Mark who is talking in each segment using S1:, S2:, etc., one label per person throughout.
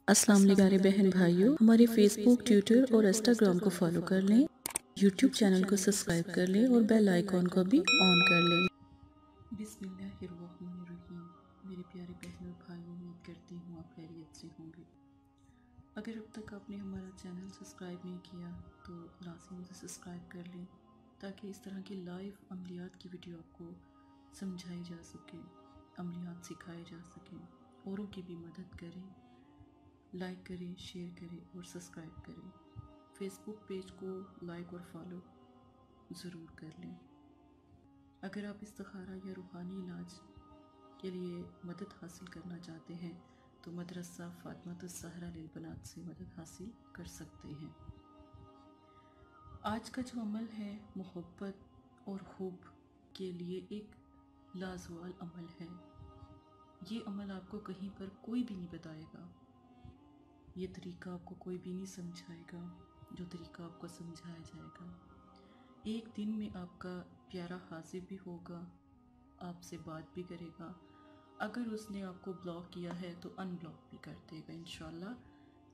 S1: अस्सलाम वालेकुम प्यारे बहन भाइयों, हमारे फेसबुक, ट्विटर और इंस्टाग्राम को फॉलो कर लें, यूट्यूब चैनल को सब्सक्राइब कर लें और बेल आइकॉन को भी ऑन कर लें। बिस्मिल्लाहिर्रहमानिर्रहीम। मेरे प्यारे बहनों और भाइयों, उम्मीद करती हूँ आप खैरियत से होंगे। अगर अब तक आपने हमारा चैनल सब्सक्राइब नहीं किया तो लाज़िम उसे सब्सक्राइब कर लें, ताकि इस तरह की लाइव अमलियात की वीडियो आपको समझाई जा सके, अमलियात सिखाए जा सकें, औरों की भी मदद करें। लाइक करें, शेयर करें और सब्सक्राइब करें। फेसबुक पेज को लाइक और फॉलो ज़रूर कर लें। अगर आप इस्तिखारा या रूहानी इलाज के लिए मदद हासिल करना चाहते हैं तो मदरसा फातिमातुज़ ज़हरा लिल बनात से मदद हासिल कर सकते हैं। आज का जो अमल है मोहब्बत और हुब के लिए एक लाजवाल अमल है। ये अमल आपको कहीं पर कोई भी नहीं बताएगा, ये तरीका आपको कोई भी नहीं समझाएगा। जो तरीका आपको समझाया जाएगा, एक दिन में आपका प्यारा हाजिर भी होगा, आपसे बात भी करेगा। अगर उसने आपको ब्लॉक किया है तो अनब्लॉक भी कर देगा इंशाल्लाह।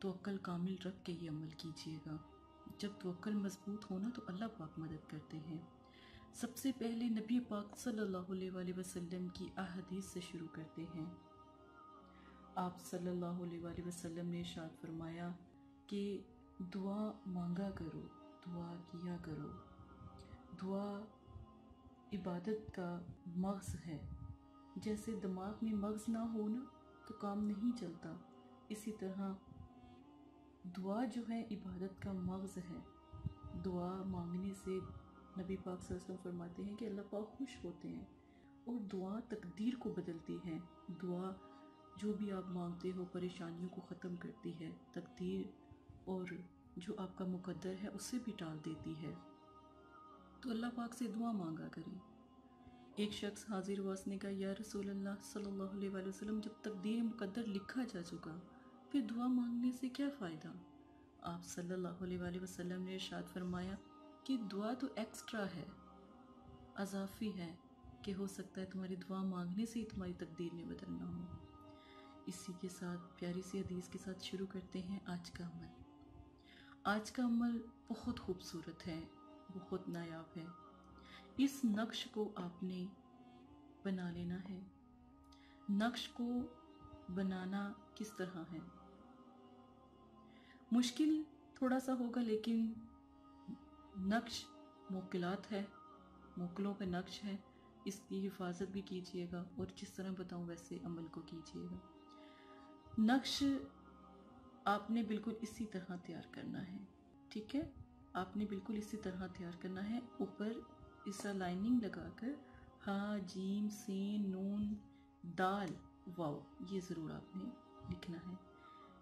S1: तवक्कल कामिल रख के ये अमल कीजिएगा। जब तवक्कल मजबूत होना तो अल्लाह पाक मदद करते हैं। सबसे पहले नबी पाक सल्लल्लाहु अलैहि वसल्लम की अहदीस से शुरू करते हैं। आप सल्लल्लाहु अलैहि वसल्लम ने इरशाद फरमाया कि दुआ मांगा करो, दुआ किया करो। दुआ इबादत का मग़ज़ है। जैसे दिमाग में मग़ज़ ना हो ना तो काम नहीं चलता, इसी तरह दुआ जो है इबादत का मग़ज़ है। दुआ मांगने से नबी पाक सल्लल्लाहु अलैहि वसल्लम फरमाते हैं कि अल्लाह पाक खुश होते हैं और दुआ तकदीर को बदलती है। दुआ जो भी आप मांगते हो परेशानियों को ख़त्म करती है, तकदीर और जो आपका मुकद्दर है उससे भी टाल देती है। तो अल्लाह पाक से दुआ मांगा करें। एक शख्स हाजिर हुआ, उसने कहा या रसूल अल्लाह सल्लल्लाहु अलैहि वसल्लम, जब तकदीर मुकद्दर लिखा जा चुका फिर दुआ मांगने से क्या फ़ायदा? आप सल्लल्लाहु अलैहि वसल्लम ने इरशाद फरमाया कि दुआ तो एक्स्ट्रा है, अज़ाफ़ी है, कि हो सकता है तुम्हारी दुआ मांगने से ही तुम्हारी तकदीर में बदलना हो। इसी के साथ प्यारी सी हदीस के साथ शुरू करते हैं आज का अमल। आज का अमल बहुत खूबसूरत है, बहुत नायाब है। इस नक्श को आपने बना लेना है। नक्श को बनाना किस तरह है? मुश्किल थोड़ा सा होगा, लेकिन नक्श मुश्किलात है, मुश्किलों पे नक्श है। इसकी हिफाजत भी कीजिएगा और जिस तरह बताऊं वैसे अमल को कीजिएगा। नक्श आपने बिल्कुल इसी तरह तैयार करना है, ठीक है? आपने बिल्कुल इसी तरह तैयार करना है। ऊपर इस लाइनिंग लगाकर हा, जीम, सीन, नून, दाल, वाव, ये ज़रूर आपने लिखना है।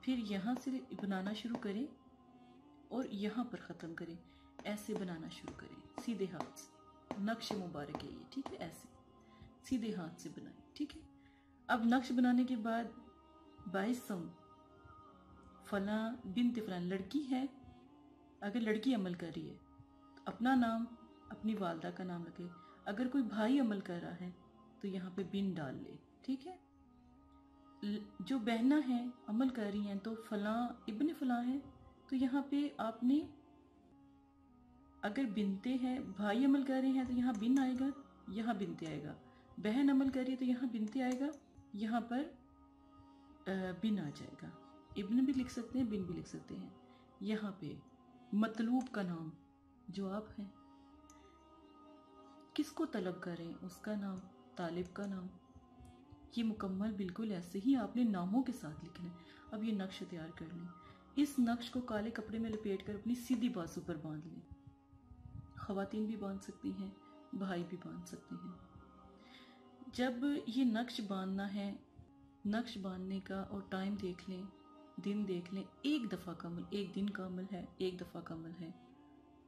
S1: फिर यहाँ से बनाना शुरू करें और यहाँ पर ख़त्म करें। ऐसे बनाना शुरू करें सीधे हाथ से। नक्श मुबारक है ये, ठीक है? ऐसे सीधे हाथ से बनाएं, ठीक है? अब नक्श बनाने के बाद 22 फला बिन्त फलान लड़की है। अगर लड़की अमल कर रही है तो अपना नाम, अपनी वालदा का नाम रखे। अगर कोई भाई अमल कर रहा है तो यहाँ पे बिन डाल ले, ठीक है? जो बहना है अमल कर रही हैं तो फला इब्न फला है तो यहाँ पे आपने, अगर बिनते हैं, भाई अमल कर रहे हैं तो यहाँ बिन आएगा, यहाँ बिनते आएगा। बहन अमल कर रही है तो यहाँ बिनते आएगा, यहाँ पर बिन आ जाएगा। इब्न भी लिख सकते हैं, बिन भी लिख सकते हैं। यहाँ पे मतलूब का नाम, जो आप हैं, किसको तलब करें उसका नाम, तालिब का नाम, ये मुकम्मल बिल्कुल ऐसे ही आपने नामों के साथ लिखना है। अब ये नक्श तैयार कर लें। इस नक्श को काले कपड़े में लपेट कर अपनी सीधी बाजू पर बांध लें। ख़वातीन भी बांध सकती हैं, भाई भी बांध सकते हैं। जब ये नक्श बांधना है, नक्श बांधने का और टाइम देख लें, दिन देख लें। एक दफ़ा का अमल, एक दिन का अमल है, एक दफ़ा का अमल है।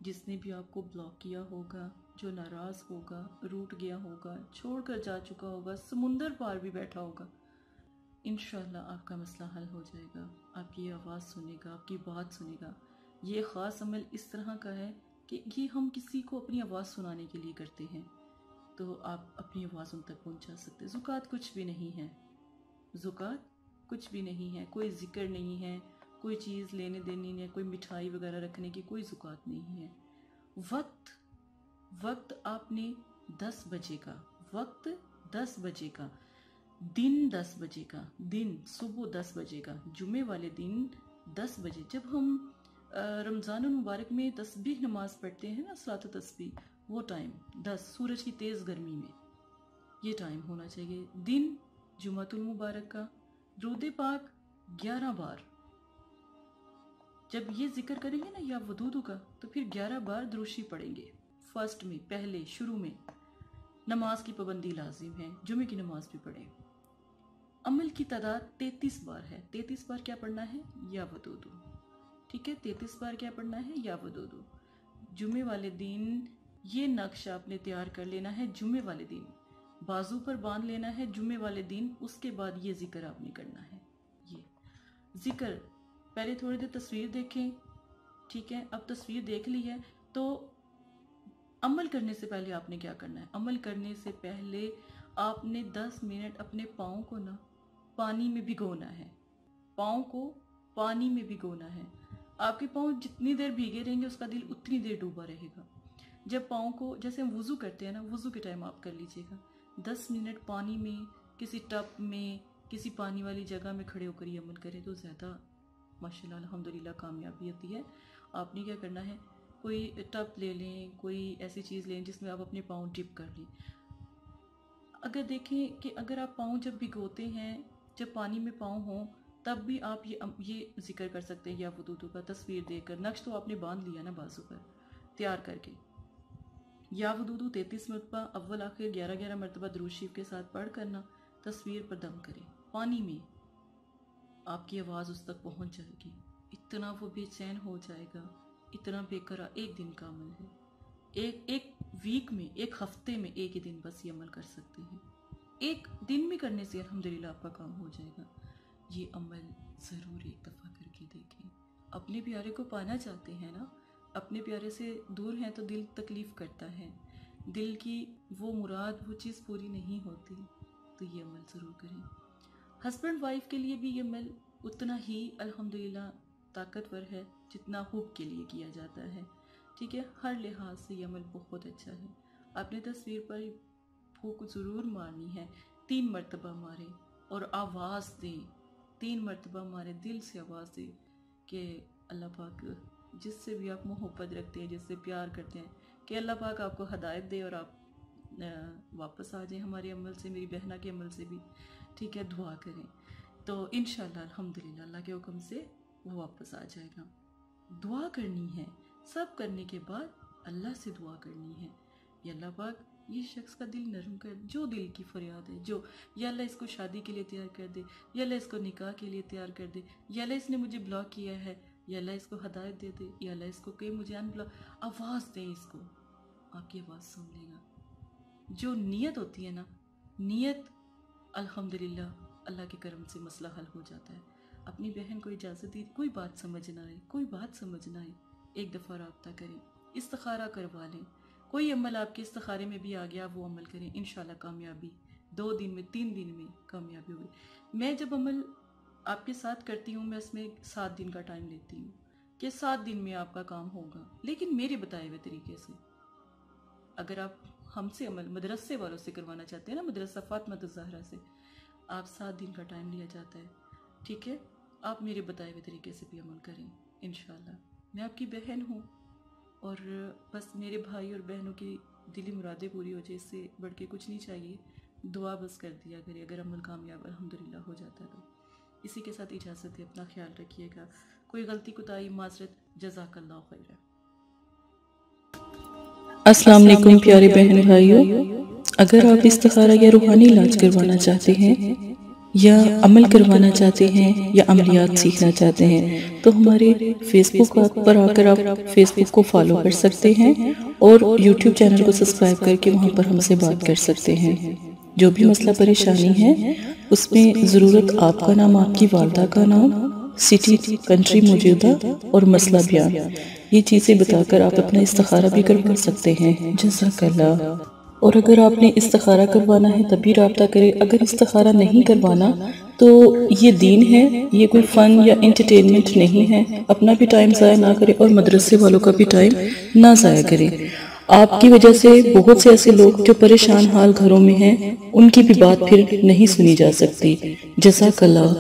S1: जिसने भी आपको ब्लॉक किया होगा, जो नाराज़ होगा, रूठ गया होगा, छोड़कर जा चुका होगा, समुंदर पार भी बैठा होगा, इंशाल्लाह आपका मसला हल हो जाएगा। आपकी आवाज़ सुनेगा, आपकी बात सुनेगा। ये ख़ास अमल इस तरह का है कि ये हम किसी को अपनी आवाज़ सुनाने के लिए करते हैं, तो आप अपनी आवाज़ उन तक पहुंचा सकते हैं। ज़ुकात कुछ भी नहीं है, ज़ुकात कुछ भी नहीं है, कोई जिक्र नहीं है, कोई चीज़ लेने देनी नहीं है, कोई मिठाई वगैरह रखने की कोई ज़ुकात नहीं है। वक्त आपने 10 बजे का, वक्त 10 बजे का, दिन 10 बजे का, दिन सुबह 10 बजे का, जुमे वाले दिन 10 बजे। जब हम रमज़ान मुबारक में तस्बीह नमाज पढ़ते हैं ना, सलात तस्बीह, वो टाइम 10 सूरज की तेज़ गर्मी में ये टाइम होना चाहिए। दिन जुमातुल मुबारक का, दुरूद पाक 11 बार। जब ये जिक्र करेंगे ना या वदूदू का, तो फिर 11 बार दुरूशी पढ़ेंगे। फर्स्ट में, पहले शुरू में नमाज की पाबंदी लाजिम है, जुमे की नमाज भी पढ़ें। अमल की तादाद 33 बार है। 33 बार क्या पढ़ना है? या वदूदू। ठीक है, 33 बार क्या पढ़ना है? या वदूदू। जुमे वाले दिन ये नक्शा आपने तैयार कर लेना है। जुमे वाले दिन बाजू पर बांध लेना है जुमे वाले दिन। उसके बाद ये जिक्र आपने करना है। ये जिक्र पहले थोड़ी देर तस्वीर देखें। ठीक है, अब तस्वीर देख ली है तो अमल करने से पहले आपने क्या करना है? अमल करने से पहले आपने 10 मिनट अपने पाँव को ना पानी में भिगोना है। पाँव को पानी में भिगोना है। आपके पाँव जितनी देर भीगे रहेंगे उसका दिल उतनी देर डूबा रहेगा। जब पाँव को, जैसे हम वुज़ू करते हैं ना, वुज़ू के टाइम आप कर लीजिएगा। 10 मिनट पानी में, किसी टब में, किसी पानी वाली जगह में खड़े होकर ये अमल करें तो ज़्यादा माशाल्लाह अल्हम्दुलिल्लाह कामयाबी होती है। आपने क्या करना है, कोई टब ले लें, कोई ऐसी चीज़ लें जिसमें आप अपने पाँव डिप कर लें। अगर देखें कि अगर आप पाँव जब भिगोते हैं, जब पानी में पाँव हों, तब भी आप ये जिक्र कर सकते हैं या वदूदू का, तस्वीर देकर। नक्श तो आपने बांध लिया ना बाजू पर तैयार करके। या वदूदू 33 मरतबा, अव्वल आखिर 11-11 मरतबा दुरूद शरीफ के साथ पढ़ करना। तस्वीर पर दम करें पानी में। आपकी आवाज़ उस तक पहुंच जाएगी। इतना वो बेचैन हो जाएगा, इतना बेकरार। एक दिन का अमल है। एक वीक में, एक हफ्ते में एक ही दिन बस ये अमल कर सकते हैं। एक दिन में करने से अल्हम्दुलिल्लाह आपका काम हो जाएगा। ये अमल ज़रूर एक दफ़ा करके देखें। अपने प्यारे को पाना चाहते हैं ना, अपने प्यारे से दूर हैं तो दिल तकलीफ़ करता है। दिल की वो मुराद, वो चीज़ पूरी नहीं होती, तो ये अमल ज़रूर करें। हस्बैंड वाइफ के लिए भी ये अमल उतना ही अल्हम्दुलिल्लाह ताकतवर है जितना हुब के लिए किया जाता है। ठीक है, हर लिहाज से ये अमल बहुत अच्छा है। आपने तस्वीर पर फूंक ज़रूर मारनी है। 3 मरतबा मारें और आवाज़ दें। 3 मरतबा मारें, दिल से आवाज़ दें कि अल्लाह पाक जिससे भी आप मोहब्बत रखते हैं, जिससे प्यार करते हैं, कि अल्लाह पाक आपको हदायत दे और आप वापस आ जाएं हमारे अमल से, मेरी बहना के अमल से भी। ठीक है, दुआ करें तो इंशाअल्लाह अल्हम्दुलिल्लाह अल्लाह के हुक्म से वो वापस आ जाएगा। दुआ करनी है, सब करने के बाद अल्लाह से दुआ करनी है, या अल्लाह पाक ये शख्स का दिल नरम कर, जो दिल की फरियाद है, जो या अल्लाह इसको शादी के लिए तैयार कर दे, या अल्लाह इसको निकाह के लिए तैयार कर दे, या अल्लाह इसने मुझे ब्लॉक किया है, या अल्लाह इसको हदायत दे दे, या अल्लाह इसको कहे मुझे अनब्लॉक। आवाज़ दें इसको, आपकी आवाज़ सुन लेगा। जो नीयत होती है ना, नीयत अल्हम्दुलिल्लाह अल्लाह के करम से मसला हल हो जाता है। अपनी बहन को इजाज़त दी, कोई बात समझ ना आए, कोई बात समझ ना आए, एक दफ़ा रब्ता करें, इस्तिखारा करवा लें। कोई अमल आपके इस्तिखारे में भी आ गया, वो अमल करें, इंशाल्लाह कामयाबी 2 दिन में, 3 दिन में कामयाबी होगी। मैं जब अमल आपके साथ करती हूँ, मैं इसमें 7 दिन का टाइम लेती हूँ कि 7 दिन में आपका काम होगा, लेकिन मेरे बताए हुए तरीके से। अगर आप हमसे अमल मदरसे वालों से करवाना चाहते हैं ना, मदरसा फातिमा ज़हरा से, आप 7 दिन का टाइम लिया जाता है। ठीक है, आप मेरे बताए हुए तरीके से भी अमल करें इंशाल्लाह। मैं आपकी बहन हूँ और बस मेरे भाई और बहनों की दिली मुरादें पूरी हो जाए, इससे बढ़ के कुछ नहीं चाहिए। दुआ बस कर दिया करें, अगर अमल कामयाब अल्हम्दुलिल्लाह हो जाता है तो। इसी के साथ इजाज़त है, अपना ख्याल रखिएगा। कोई गलती कोताही माज़रत, जज़ाकल्लाह खैर।
S2: अस्सलाम वालेकुम प्यारे बहन भाइयों, अगर आप इस्तिखारा या रूहानी इलाज करवाना चाहते हैं या अमल करवाना चाहते हैं या अमलियात सीखना चाहते हैं तो हमारे फेसबुक पर आकर आप फेसबुक को फॉलो कर सकते हैं और यूट्यूब चैनल को सब्सक्राइब करके वहां पर हमसे बात कर सकते हैं। जो भी मसला परेशानी है उसमें ज़रूरत आपका नाम, आपकी वालदा का नाम, सिटी, कंट्री मौजूदा और मसला बयान, ये चीज़ें बताकर आप अपना इस्तिखारा भी करवा सकते हैं। जज़ाकल्लाह। और अगर आपने इस्तिखारा करवाना है तभी रब्ता करें। अगर इस्तिखारा नहीं करवाना तो ये दीन है, ये कोई फ़न या इंटरटेनमेंट नहीं है। अपना भी टाइम ज़ाया ना करें और मदरसे वालों का भी टाइम ना ज़ाया करें। आपकी वजह से बहुत से ऐसे लोग जो परेशान हाल घरों में हैं, उनकी भी बात फिर नहीं सुनी जा सकती। जज़ाकल्लाह।